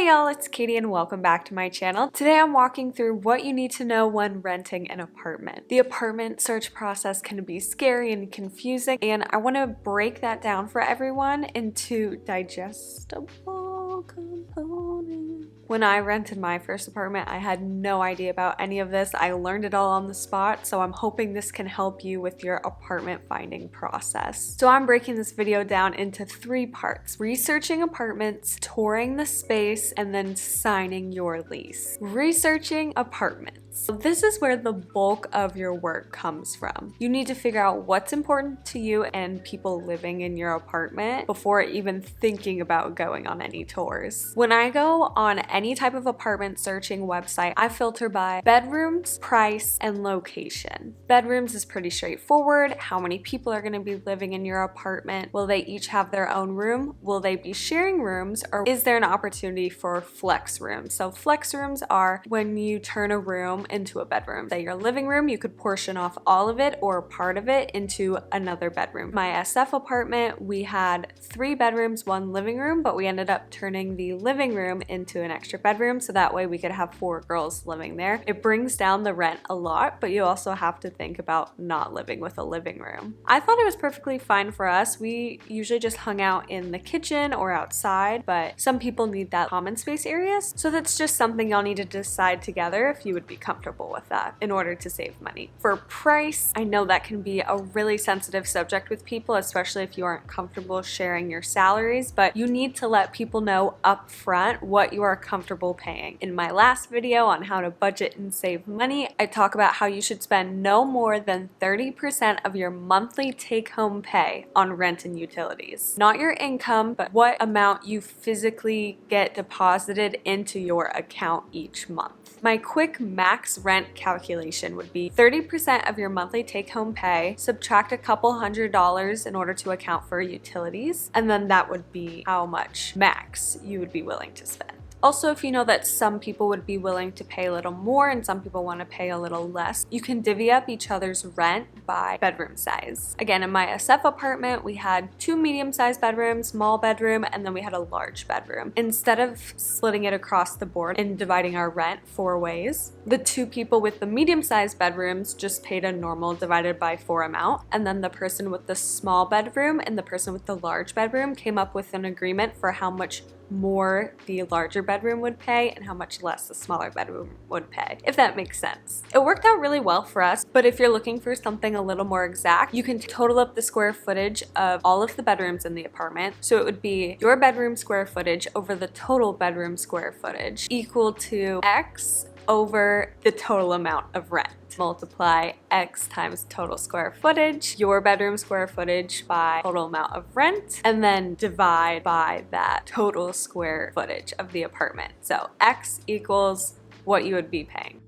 Hey y'all, it's Katie and welcome back to my channel. Today I'm walking through what you need to know when renting an apartment. The apartment search process can be scary and confusing, and I want to break that down for everyone into digestible components. When I rented my first apartment, I had no idea about any of this. I learned it all on the spot, so I'm hoping this can help you with your apartment finding process. So I'm breaking this video down into 3 parts: researching apartments, touring the space, and then signing your lease. Researching apartments. So this is where the bulk of your work comes from. You need to figure out what's important to you and people living in your apartment before even thinking about going on any tours. When I go on any type of apartment searching website, I filter by bedrooms, price, and location. Bedrooms is pretty straightforward. How many people are going to be living in your apartment? Will they each have their own room? Will they be sharing rooms? Or is there an opportunity for flex rooms? So flex rooms are when you turn a room into a bedroom. Say your living room, you could portion off all of it or part of it into another bedroom. My SF apartment, we had 3 bedrooms, 1 living room, but we ended up turning the living room into an extra bedroom, so that way we could have 4 girls living there. It brings down the rent a lot, but you also have to think about not living with a living room. I thought it was perfectly fine for us. We usually just hung out in the kitchen or outside, but some people need that common space areas, so that's just something y'all need to decide together if you would be comfortable with that in order to save money. For price, I know that can be a really sensitive subject with people, especially if you aren't comfortable sharing your salaries, but you need to let people know up front what you are comfortable paying. In my last video on how to budget and save money, I talk about how you should spend no more than 30% of your monthly take-home pay on rent and utilities. Not your income, but what amount you physically get deposited into your account each month. My quick max rent calculation would be 30% of your monthly take-home pay, subtract a couple $100s in order to account for utilities, and then that would be how much max you would be willing to spend. Also, if you know that some people would be willing to pay a little more and some people want to pay a little less, you can divvy up each other's rent by bedroom size. Again, in my SF apartment, we had 2 medium-sized bedrooms, small bedroom, and then we had a large bedroom. Instead of splitting it across the board and dividing our rent 4 ways, the 2 people with the medium-sized bedrooms just paid a normal divided by 4 amount, and then the person with the small bedroom and the person with the large bedroom came up with an agreement for how much more the larger bedroom would pay and how much less the smaller bedroom would pay, if that makes sense. It worked out really well for us, but if you're looking for something a little more exact, you can total up the square footage of all of the bedrooms in the apartment. So it would be your bedroom square footage over the total bedroom square footage equal to X over the total amount of rent. Multiply X times total square footage, your bedroom square footage by total amount of rent, and then divide by that total square footage of the apartment. So X equals what you would be paying.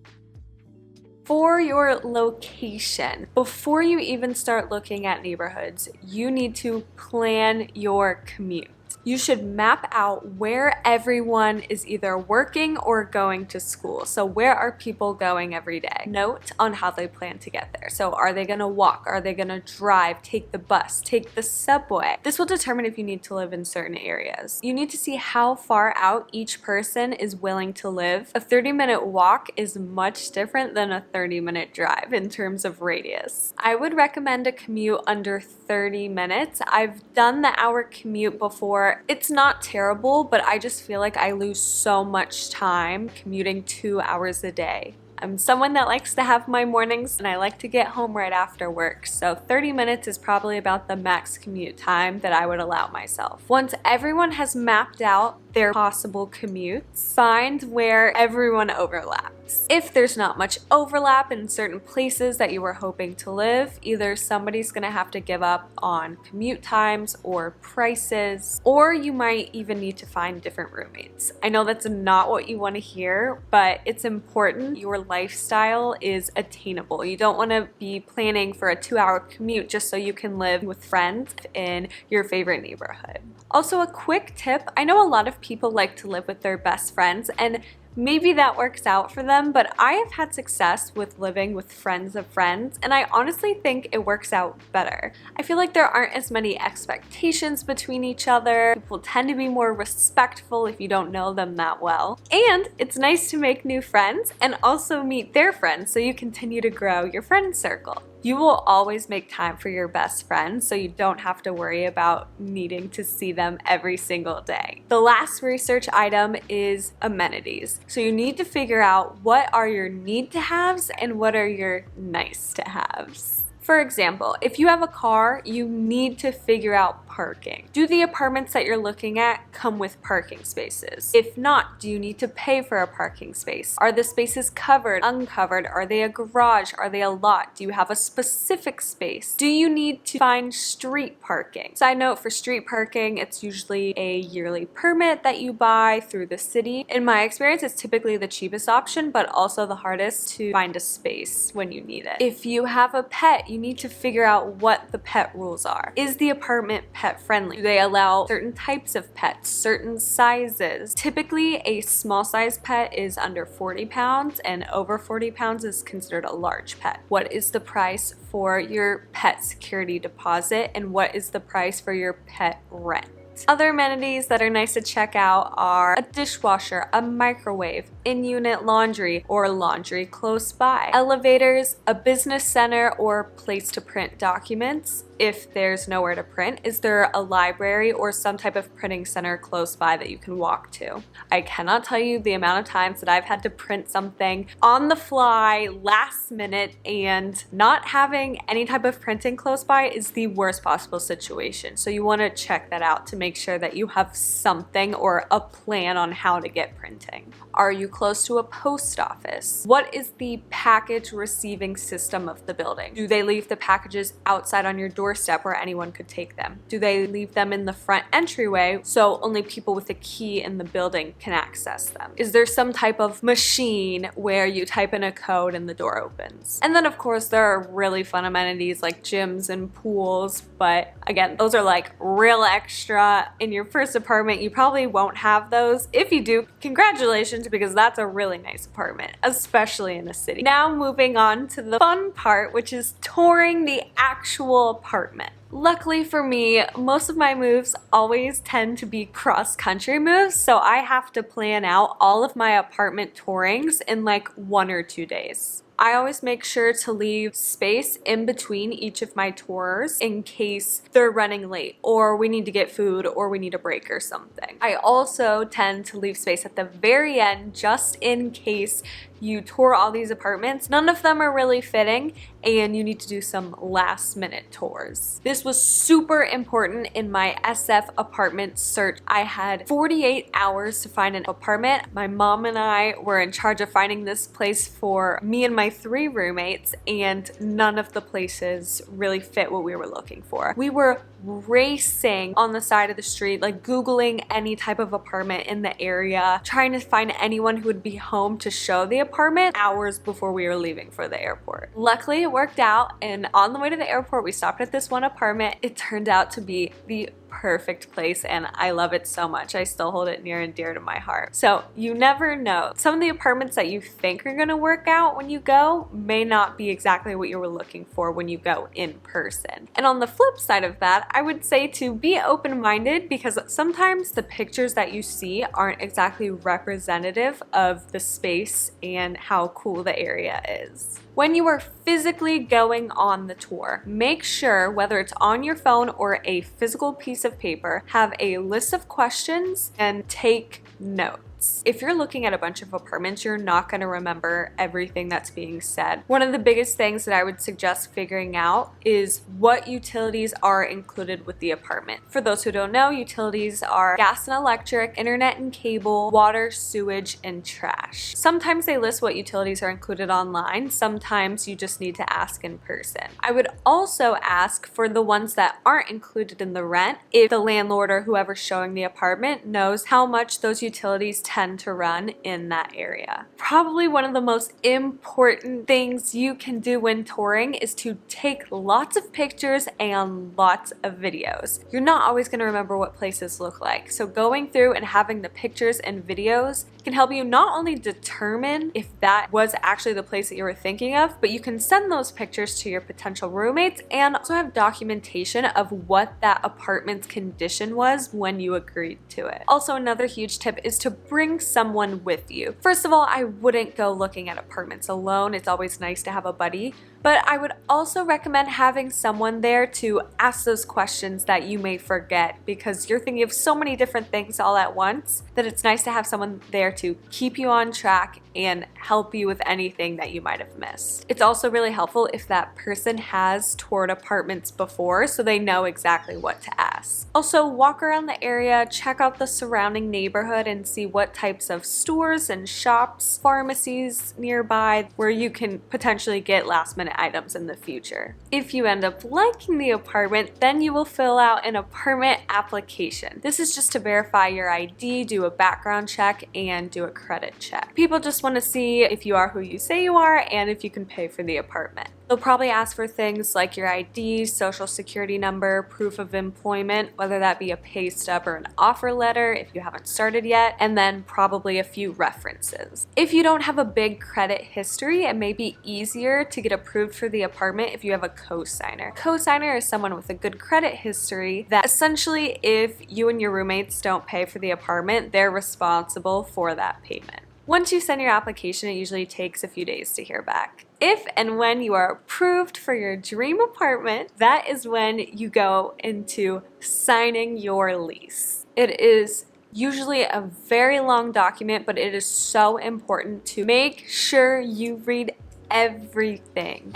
For your location, before you even start looking at neighborhoods, you need to plan your commute. You should map out where everyone is either working or going to school. So where are people going every day? Note on how they plan to get there. So are they gonna walk? Are they gonna drive, take the bus, take the subway? This will determine if you need to live in certain areas. You need to see how far out each person is willing to live. A 30-minute walk is much different than a 30-minute drive in terms of radius. I would recommend a commute under 30 minutes. I've done the hour commute before. It's not terrible, but I just feel like I lose so much time commuting 2 hours a day. I'm someone that likes to have my mornings and I like to get home right after work, so 30 minutes is probably about the max commute time that I would allow myself. Once everyone has mapped out their possible commutes, find where everyone overlaps. If there's not much overlap in certain places that you were hoping to live, either somebody's gonna have to give up on commute times or prices, or you might even need to find different roommates. I know that's not what you want to hear, but it's important your lifestyle is attainable. You don't want to be planning for a 2-hour commute just so you can live with friends in your favorite neighborhood. Also, a quick tip, I know a lot of people like to live with their best friends, and Maybe that works out for them, but I have had success with living with friends of friends, and I honestly think it works out better. I feel like there aren't as many expectations between each other. People tend to be more respectful if you don't know them that well. And it's nice to make new friends and also meet their friends so you continue to grow your friend circle. You will always make time for your best friends, so you don't have to worry about needing to see them every single day. The last research item is amenities. So you need to figure out what are your need to haves and what are your nice to haves. For example, if you have a car, you need to figure out parking. Do the apartments that you're looking at come with parking spaces? If not, do you need to pay for a parking space? Are the spaces covered, uncovered? Are they a garage? Are they a lot? Do you have a specific space? Do you need to find street parking? Side note, for street parking, it's usually a yearly permit that you buy through the city. In my experience, it's typically the cheapest option, but also the hardest to find a space when you need it. If you have a pet, you need to figure out what the pet rules are. Is the apartment pet friendly? Do they allow certain types of pets, certain sizes? Typically, a small size pet is under 40 pounds and over 40 pounds is considered a large pet. What is the price for your pet security deposit and what is the price for your pet rent? Other amenities that are nice to check out are a dishwasher, a microwave, in-unit laundry or laundry close by, elevators, a business center or place to print documents. If there's nowhere to print, is there a library or some type of printing center close by that you can walk to? I cannot tell you the amount of times that I've had to print something on the fly, last minute, and not having any type of printing close by is the worst possible situation. So you want to check that out to make sure that you have something or a plan on how to get printing. Are you close to a post office? What is the package receiving system of the building? Do they leave the packages outside on your doorstep where anyone could take them? Do they leave them in the front entryway so only people with a key in the building can access them? Is there some type of machine where you type in a code and the door opens? And then of course there are really fun amenities like gyms and pools, but again, those are like real extra. In your first apartment, you probably won't have those. If you do, congratulations, because that's a really nice apartment, especially in a city. Now moving on to the fun part, which is touring the actual apartment. Luckily for me, most of my moves always tend to be cross-country moves, so I have to plan out all of my apartment tourings in like 1 or 2 days. I always make sure to leave space in between each of my tours in case they're running late or we need to get food or we need a break or something. I also tend to leave space at the very end just in case you tour all these apartments. None of them are really fitting and you need to do some last minute tours. This was super important in my SF apartment search. I had 48 hours to find an apartment. My mom and I were in charge of finding this place for me and my 3 roommates, and none of the places really fit what we were looking for. We were racing on the side of the street, like Googling any type of apartment in the area, trying to find anyone who would be home to show the apartment hours before we were leaving for the airport. Luckily, it worked out, and on the way to the airport, we stopped at this one apartment. It turned out to be the perfect place and I love it so much. I still hold it near and dear to my heart. So you never know. Some of the apartments that you think are gonna work out when you go may not be exactly what you were looking for when you go in person. And on the flip side of that, I would say to be open-minded, because sometimes the pictures that you see aren't exactly representative of the space and how cool the area is. When you are physically going on the tour, make sure, whether it's on your phone or a physical piece of paper, have a list of questions and take notes. If you're looking at a bunch of apartments, you're not going to remember everything that's being said. One of the biggest things that I would suggest figuring out is what utilities are included with the apartment. For those who don't know, utilities are gas and electric, internet and cable, water, sewage, and trash. Sometimes they list what utilities are included online. Sometimes you just need to ask in person. I would also ask for the ones that aren't included in the rent if the landlord or whoever's showing the apartment knows how much those utilities tend to run in that area. Probably one of the most important things you can do when touring is to take lots of pictures and lots of videos. You're not always going to remember what places look like, so going through and having the pictures and videos can help you not only determine if that was actually the place that you were thinking of, but you can send those pictures to your potential roommates and also have documentation of what that apartment's condition was when you agreed to it. Also, another huge tip is to bring someone with you. First of all, I wouldn't go looking at apartments alone. It's always nice to have a buddy. But I would also recommend having someone there to ask those questions that you may forget, because you're thinking of so many different things all at once that it's nice to have someone there to keep you on track and help you with anything that you might have missed. It's also really helpful if that person has toured apartments before so they know exactly what to ask. Also, walk around the area, check out the surrounding neighborhood and see what types of stores and shops, pharmacies nearby where you can potentially get last minute items in the future. If you end up liking the apartment, then you will fill out an apartment application. This is just to verify your ID, do a background check, and do a credit check. People just want to see if you are who you say you are and if you can pay for the apartment. They'll probably ask for things like your ID, social security number, proof of employment, whether that be a pay stub or an offer letter if you haven't started yet, and then probably a few references. If you don't have a big credit history, it may be easier to get approved for the apartment if you have a co-signer. Co-signer is someone with a good credit history that essentially, if you and your roommates don't pay for the apartment, they're responsible for that payment. Once you send your application, it usually takes a few days to hear back. If and when you are approved for your dream apartment, that is when you go into signing your lease. It is usually a very long document, but it is so important to make sure you read everything.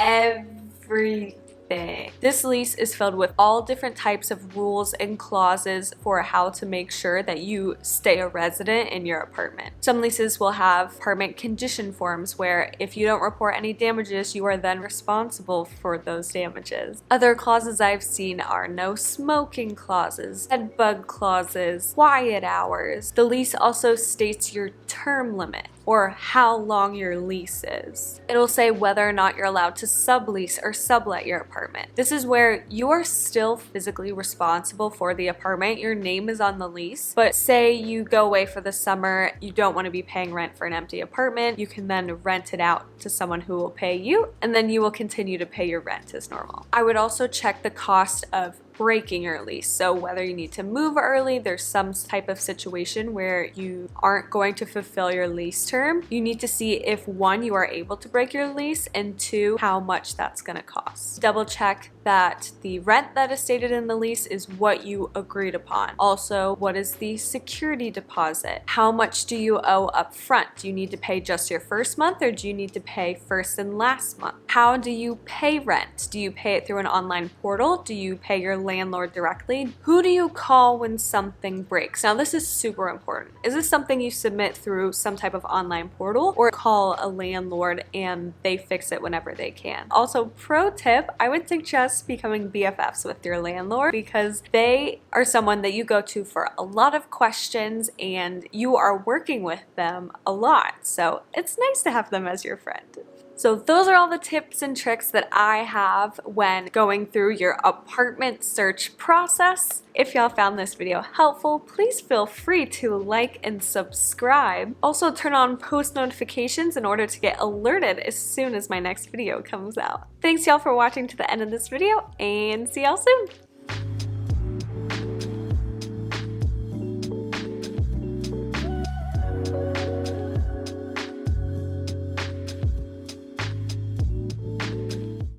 This lease is filled with all different types of rules and clauses for how to make sure that you stay a resident in your apartment. Some leases will have apartment condition forms where if you don't report any damages, you are then responsible for those damages. Other clauses I've seen are no smoking clauses, bed bug clauses, quiet hours. The lease also states your term limit, or how long your lease is. It'll say whether or not you're allowed to sublease or sublet your apartment. This is where you're still physically responsible for the apartment. Your name is on the lease, but say you go away for the summer, you don't want to be paying rent for an empty apartment, you can then rent it out to someone who will pay you, and then you will continue to pay your rent as normal. I would also check the cost of breaking your lease. So whether you need to move early, there's some type of situation where you aren't going to fulfill your lease term, you need to see if one, you are able to break your lease, and two, how much that's going to cost. Double check that the rent that is stated in the lease is what you agreed upon. Also, what is the security deposit? How much do you owe up front? Do you need to pay just your first month, or do you need to pay first and last month? How do you pay rent? Do you pay it through an online portal? Do you pay your landlord directly? Who do you call when something breaks? Now, this is super important. Is this something you submit through some type of online portal, or call a landlord and they fix it whenever they can? Also, pro tip, I would suggest becoming BFFs with your landlord, because they are someone that you go to for a lot of questions and you are working with them a lot. So it's nice to have them as your friend. So those are all the tips and tricks that I have when going through your apartment search process. If y'all found this video helpful, please feel free to like and subscribe. Also, turn on post notifications in order to get alerted as soon as my next video comes out. Thanks y'all for watching to the end of this video, and see y'all soon!